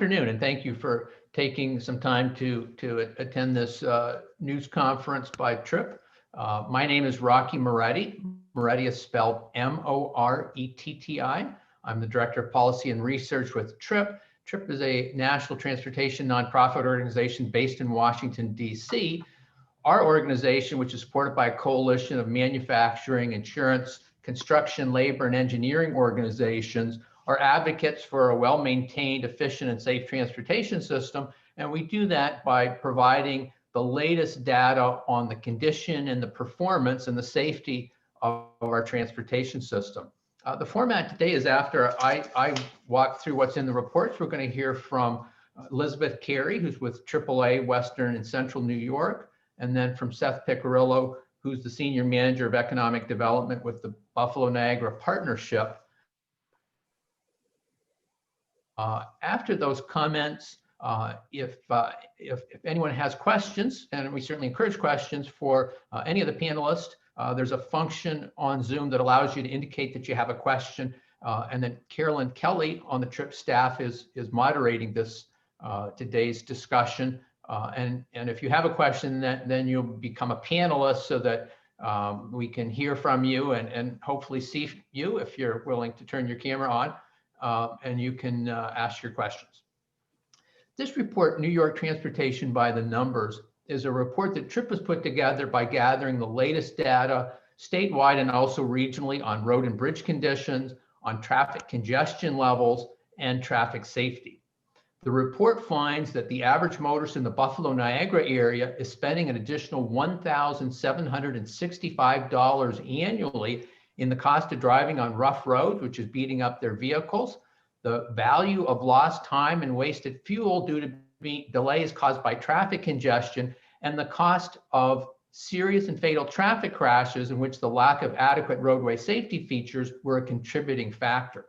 Afternoon, and thank you for taking some time to attend this news conference by TRIP. My name is Rocky Moretti. Moretti is spelled Moretti. I'm the Director of Policy and Research with TRIP. TRIP is a national transportation nonprofit organization based in Washington, D.C. Our organization, which is supported by a coalition of manufacturing, insurance, construction, labor, and engineering organizations, are advocates for a well-maintained, efficient, and safe transportation system. And we do that by providing the latest data on the condition and the performance and the safety of our transportation system. The format today is after I walk through what's in the reports. We're going to hear from Elizabeth Carey, who's with AAA Western and Central New York, and then from Seth Piccirillo, who's the Senior Manager of Economic Development with the Buffalo-Niagara Partnership. After those comments, if anyone has questions, and we certainly encourage questions for any of the panelists, there's a function on Zoom that allows you to indicate that you have a question, and then Carolyn Kelly on the TRIP staff is moderating this today's discussion. And if you have a question, then you'll become a panelist so that we can hear from you and hopefully see you if you're willing to turn your camera on. And you can ask your questions. This report, New York Transportation by the Numbers, is a report that TRIP has put together by gathering the latest data statewide and also regionally on road and bridge conditions, on traffic congestion levels, and traffic safety. The report finds that the average motorist in the Buffalo-Niagara area is spending an additional $1,765 annually in the cost of driving on rough roads, which is beating up their vehicles, the value of lost time and wasted fuel due to delays caused by traffic congestion, and the cost of serious and fatal traffic crashes in which the lack of adequate roadway safety features were a contributing factor.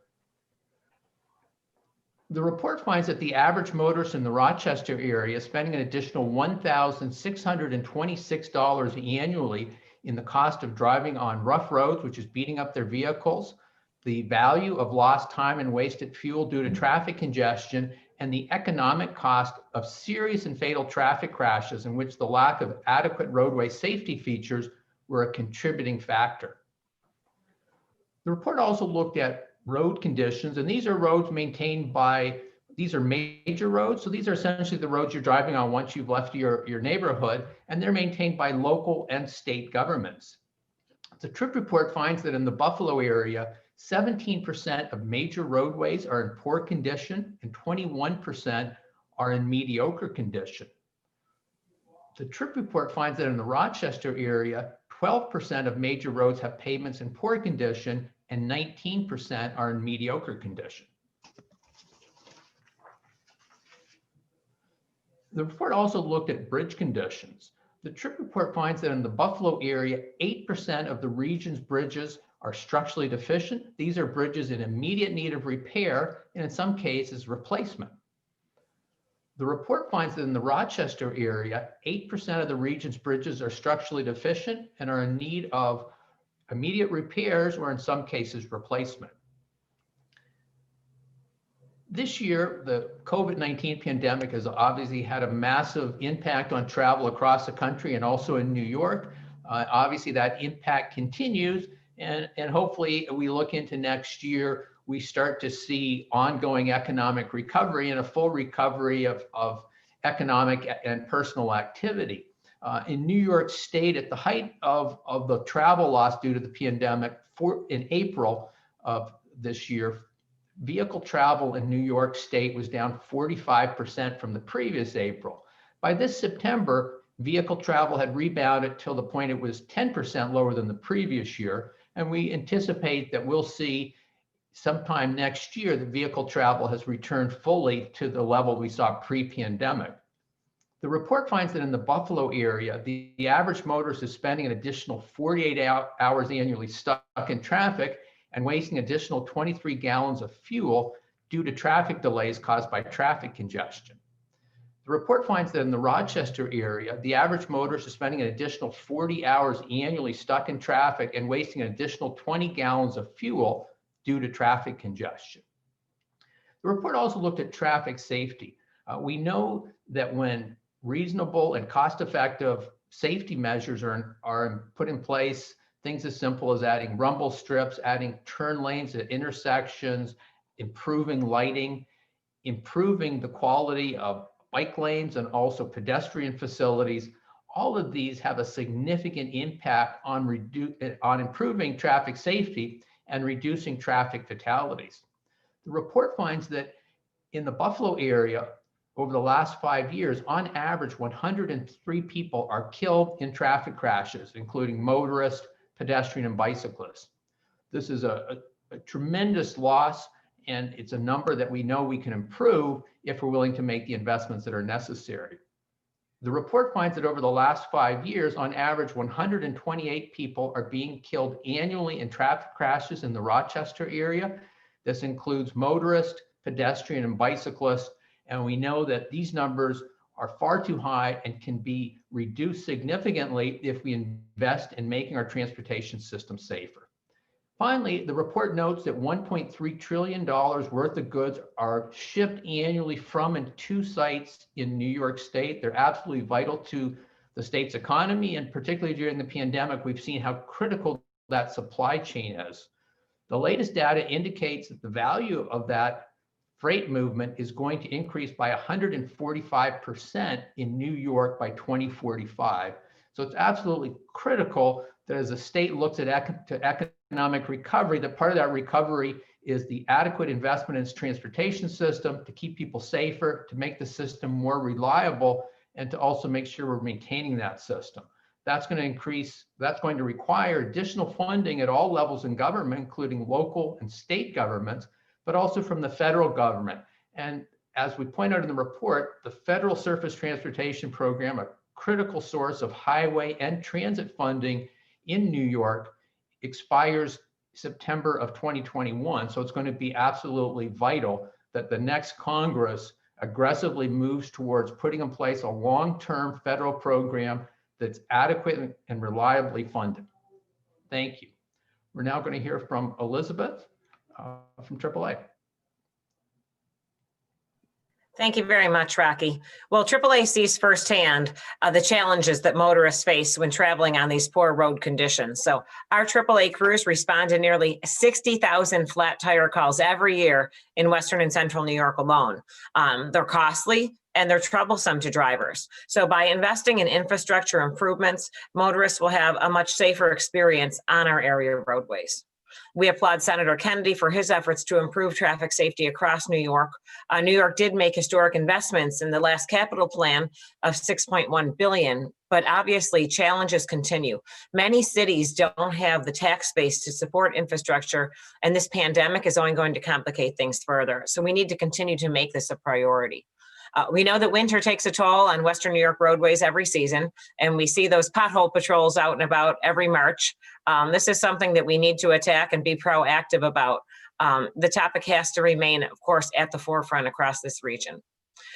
The report finds that the average motorist in the Rochester area is spending an additional $1,626 annually in the cost of driving on rough roads, which is beating up their vehicles, the value of lost time and wasted fuel due to traffic congestion, and the economic cost of serious and fatal traffic crashes in which the lack of adequate roadway safety features were a contributing factor. The report also looked at road conditions, and these are roads maintained by, these are major roads. So these are essentially the roads you're driving on once you've left your neighborhood, and they're maintained by local and state governments. The TRIP report finds that in the Buffalo area, 17% of major roadways are in poor condition and 21% are in mediocre condition. The TRIP report finds that in the Rochester area, 12% of major roads have pavements in poor condition and 19% are in mediocre condition. The report also looked at bridge conditions. The TRIP report finds that in the Buffalo area, 8% of the region's bridges are structurally deficient. These are bridges in immediate need of repair and in some cases replacement. The report finds that in the Rochester area, 8% of the region's bridges are structurally deficient and are in need of immediate repairs or in some cases replacement. This year, the COVID-19 pandemic has obviously had a massive impact on travel across the country and also in New York. Obviously, that impact continues, and hopefully we look into next year, we start to see ongoing economic recovery and a full recovery of economic and personal activity. In New York State, at the height of the travel loss due to the pandemic in April of this year, vehicle travel in New York State was down 45% from the previous April. By this September, vehicle travel had rebounded till the point it was 10% lower than the previous year. And we anticipate that we'll see sometime next year that vehicle travel has returned fully to the level we saw pre-pandemic. The report finds that in the Buffalo area, the average motorist is spending an additional 48 hours annually stuck in traffic and wasting additional 23 gallons of fuel due to traffic delays caused by traffic congestion. The report finds that in the Rochester area, the average motorist is spending an additional 40 hours annually stuck in traffic and wasting an additional 20 gallons of fuel due to traffic congestion. The report also looked at traffic safety. We know that when reasonable and cost-effective safety measures are put in place, things as simple as adding rumble strips, adding turn lanes at intersections, improving lighting, improving the quality of bike lanes and also pedestrian facilities, all of these have a significant impact on improving traffic safety and reducing traffic fatalities. The report finds that in the Buffalo area, over the last 5 years, on average, 103 people are killed in traffic crashes, including motorists, pedestrian, and bicyclists. This is a tremendous loss, and it's a number that we know we can improve if we're willing to make the investments that are necessary. The report finds that over the last 5 years, on average, 128 people are being killed annually in traffic crashes in the Rochester area. This includes motorists, pedestrian, and bicyclists. And we know that these numbers are far too high and can be reduced significantly if we invest in making our transportation system safer. Finally, the report notes that $1.3 trillion worth of goods are shipped annually from and to sites in New York State. They're absolutely vital to the state's economy, and particularly during the pandemic, we've seen how critical that supply chain is. The latest data indicates that the value of that freight movement is going to increase by 145% in New York by 2045. So it's absolutely critical that as the state looks at economic recovery, that part of that recovery is the adequate investment in its transportation system to keep people safer, to make the system more reliable, and to also make sure we're maintaining that system. That's going to require additional funding at all levels in government, including local and state governments, but also from the federal government. And as we point out in the report, the Federal Surface Transportation Program, a critical source of highway and transit funding in New York, expires September of 2021. So it's going to be absolutely vital that the next Congress aggressively moves towards putting in place a long-term federal program that's adequate and reliably funded. Thank you. We're now going to hear from Elizabeth from AAA. Thank you very much, Rocky. Well, AAA sees firsthand the challenges that motorists face when traveling on these poor road conditions. So our AAA crews respond to nearly 60,000 flat tire calls every year in Western and Central New York alone. They're costly and they're troublesome to drivers. So by investing in infrastructure improvements, motorists will have a much safer experience on our area roadways. We applaud Senator Kennedy for his efforts to improve traffic safety across New York. New York did make historic investments in the last capital plan of $6.1 billion, but obviously challenges continue. Many cities don't have the tax base to support infrastructure, and this pandemic is only going to complicate things further. So we need to continue to make this a priority. We know that winter takes a toll on Western New York roadways every season, and we see those pothole patrols out and about every March. This is something that we need to attack and be proactive about. The topic has to remain, of course, at the forefront across this region.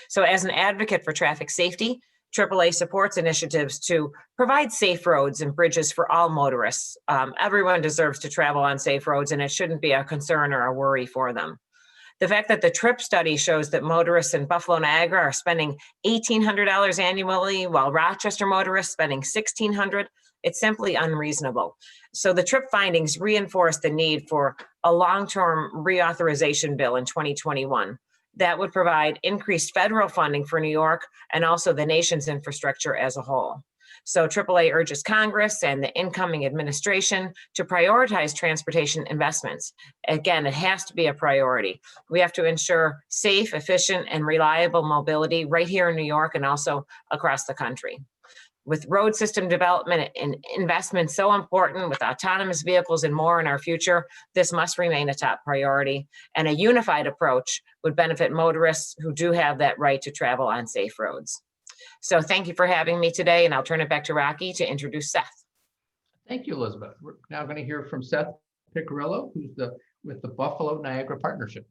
So as an advocate for traffic safety, AAA supports initiatives to provide safe roads and bridges for all motorists. Everyone deserves to travel on safe roads, and it shouldn't be a concern or a worry for them. The fact that the TRIP study shows that motorists in Buffalo-Niagara are spending $1,800 annually, while Rochester motorists spending $1,600, it's simply unreasonable. So the TRIP findings reinforce the need for a long-term reauthorization bill in 2021 that would provide increased federal funding for New York and also the nation's infrastructure as a whole. So AAA urges Congress and the incoming administration to prioritize transportation investments. Again, it has to be a priority. We have to ensure safe, efficient, and reliable mobility right here in New York and also across the country. With road system development and investment so important, with autonomous vehicles and more in our future, this must remain a top priority. And a unified approach would benefit motorists who do have that right to travel on safe roads. So thank you for having me today, and I'll turn it back to Rocky to introduce Seth. Thank you, Elizabeth. We're now going to hear from Seth Piccirillo, who's with the Buffalo-Niagara Partnership.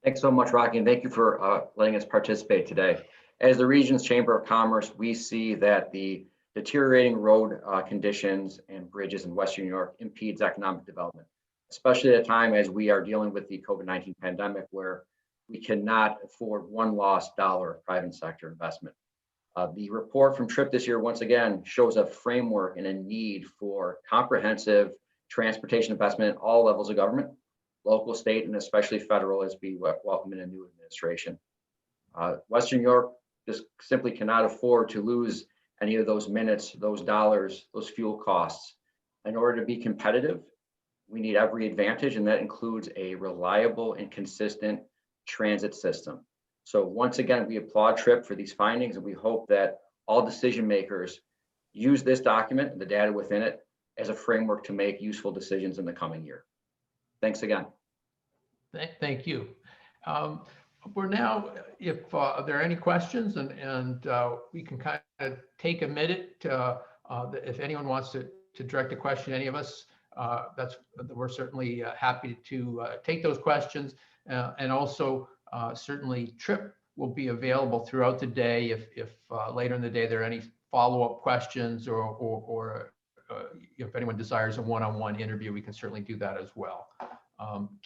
Thanks so much, Rocky, and thank you for letting us participate today. As the region's Chamber of Commerce, we see that the deteriorating road conditions and bridges in Western New York impedes economic development, especially at a time as we are dealing with the COVID-19 pandemic, where we cannot afford one lost dollar of private sector investment. The report from TRIP this year, once again, shows a framework and a need for comprehensive transportation investment at all levels of government, local, state, and especially federal, as we welcome in a new administration. Western New York just simply cannot afford to lose any of those minutes, those dollars, those fuel costs. In order to be competitive, we need every advantage, and that includes a reliable and consistent transit system. So once again, we applaud TRIP for these findings, and we hope that all decision makers use this document and the data within it as a framework to make useful decisions in the coming year. Thanks again. Thank you. We're now, if there are any questions, and we can kind of take a minute if anyone wants to direct a question to any of us, we're certainly happy to take those questions, and also certainly TRIP will be available throughout the day if later in the day there are any follow-up questions, or if anyone desires a one-on-one interview, we can certainly do that as well.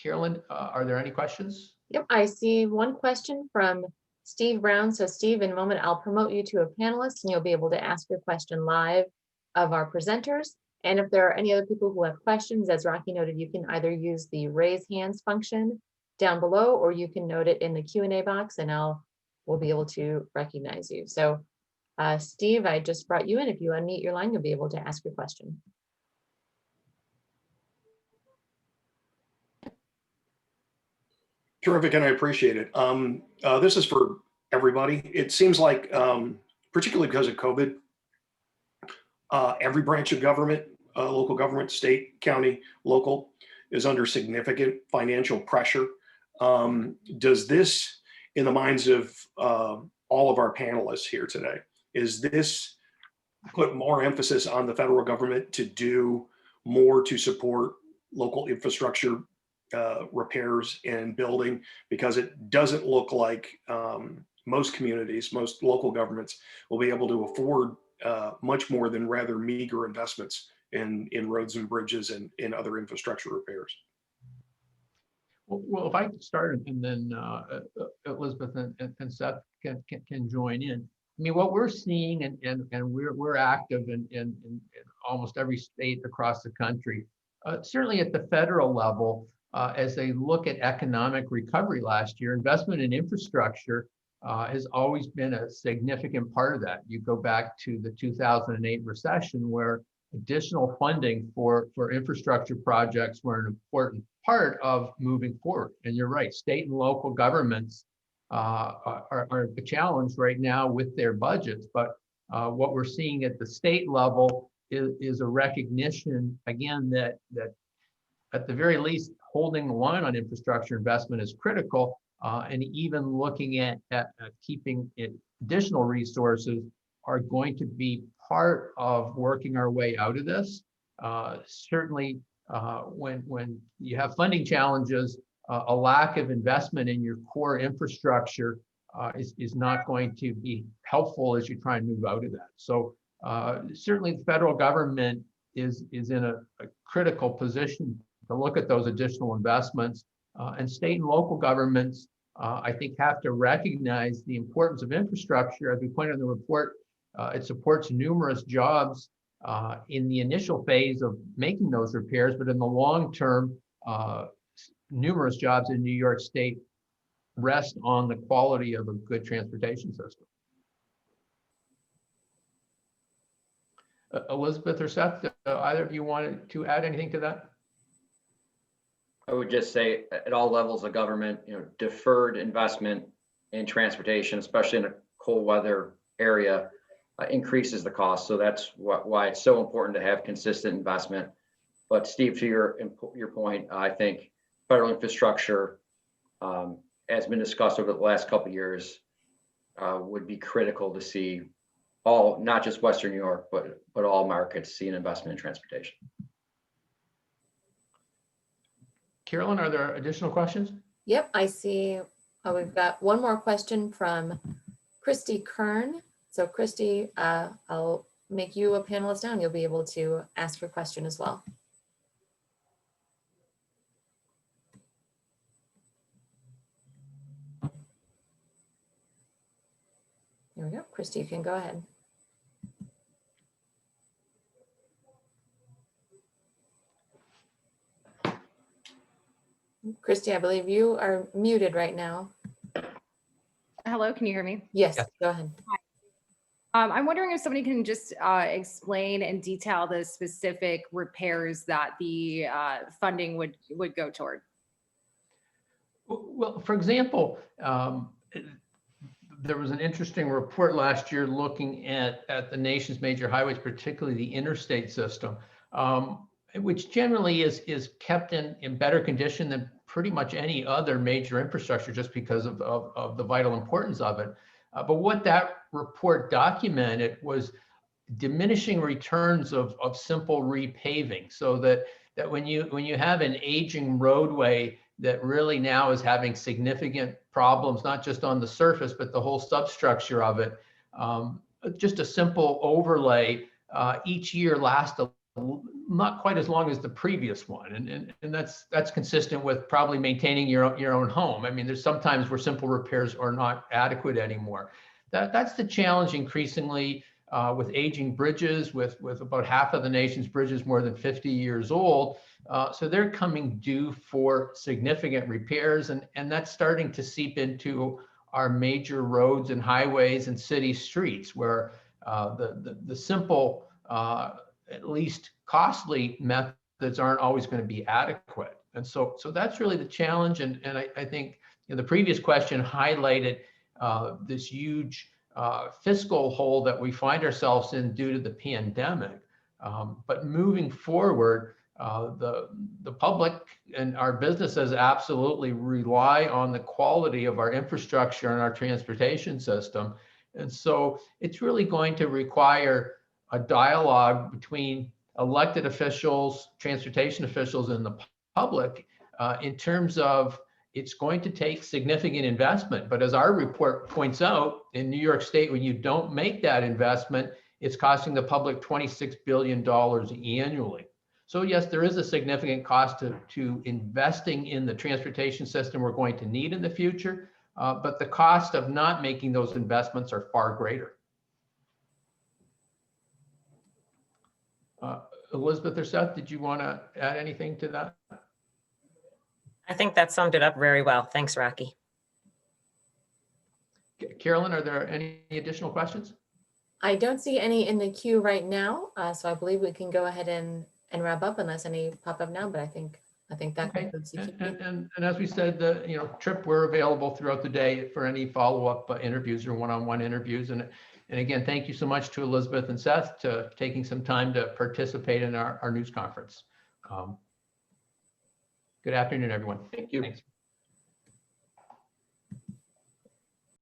Carolyn, are there any questions? Yep, I see one question from Steve Brown. So Steve, in a moment, I'll promote you to a panelist and you'll be able to ask your question live of our presenters. And if there are any other people who have questions, as Rocky noted, you can either use the raise hands function down below, or you can note it in the Q&A box and we'll be able to recognize you. So Steve, I just brought you in. If you unmute your line, you'll be able to ask your question. Terrific, and I appreciate it. This is for everybody. It seems like, particularly because of COVID, every branch of government, local government, state, county, local, is under significant financial pressure. Does this, in the minds of all of our panelists here today, is this put more emphasis on the federal government to do more to support local infrastructure repairs and building? Because it doesn't look like most communities, most local governments will be able to afford much more than rather meager investments in roads and bridges and in other infrastructure repairs. Well, if I could start, and then Elizabeth and Seth can join in. I mean, what we're seeing, and we're active in almost every state across the country, certainly at the federal level, as they look at economic recovery last year, investment in infrastructure has always been a significant part of that. You go back to the 2008 recession, where additional funding for infrastructure projects were an important part of moving forward. And you're right, state and local governments are a challenge right now with their budgets. But what we're seeing at the state level is a recognition, again, that at the very least, holding the line on infrastructure investment is critical, and even looking at keeping additional resources are going to be part of working our way out of this. Certainly, when you have funding challenges, a lack of investment in your core infrastructure is not going to be helpful as you try and move out of that. So certainly the federal government is in a critical position to look at those additional investments, and state and local governments, I think, have to recognize the importance of infrastructure. As we pointed in the report, it supports numerous jobs in the initial phase of making those repairs, but in the long term, numerous jobs in New York State rest on the quality of a good transportation system. Elizabeth or Seth, either of you wanted to add anything to that? I would just say at all levels of government, deferred investment in transportation, especially in a cold weather area, increases the cost. So that's why it's so important to have consistent investment. But Steve, to your point, I think federal infrastructure, has been discussed over the last couple of years, would be critical to see all, not just Western New York, but all markets see an investment in transportation. Carolyn, are there additional questions? Yep, I see. We've got one more question from Christy Kern. So Christy, I'll make you a panelist now and you'll be able to ask your question as well. There we go. Christy, you can go ahead. Christy, I believe you are muted right now. Hello, can you hear me? Yes, Yes. go ahead. I'm wondering if somebody can just explain and detail the specific repairs that the funding would go toward. Well, for example, there was an interesting report last year looking at the nation's major highways, particularly the interstate system, which generally is kept in better condition than pretty much any other major infrastructure just because of the vital importance of it. But what that report documented was diminishing returns of simple repaving, so that when you have an aging roadway that really now is having significant problems, not just on the surface, but the whole substructure of it, just a simple overlay each year lasts not quite as long as the previous one, and that's consistent with probably maintaining your own home. I mean, there's sometimes where simple repairs are not adequate anymore. That's the challenge increasingly with aging bridges, with about half of the nation's bridges more than 50 years old. So they're coming due for significant repairs, and that's starting to seep into our major roads and highways and city streets, where the simple, at least costly methods aren't always going to be adequate. And so that's really the challenge. And I think the previous question highlighted this huge fiscal hole that we find ourselves in due to the pandemic. But moving forward, the public and our businesses absolutely rely on the quality of our infrastructure and our transportation system. And so it's really going to require a dialogue between elected officials, transportation officials, and the public in terms of it's going to take significant investment. But as our report points out, in New York State, when you don't make that investment, it's costing the public $26 billion annually. So yes, there is a significant cost to investing in the transportation system we're going to need in the future, but the cost of not making those investments are far greater. Elizabeth or Seth, did you want to add anything to that? I think that summed it up very well. Thanks, Rocky. Carolyn, are there any additional questions? I don't see any in the queue right now, so I believe we can go ahead and wrap up unless any pop up now, but I think that Okay. concludes the Q&A. And as we said, Trip, we're available throughout the day for any follow-up interviews or one-on-one interviews. And again, thank you so much to Elizabeth and Seth to taking some time to participate in our news conference. Good afternoon, everyone. Thank you. Thanks.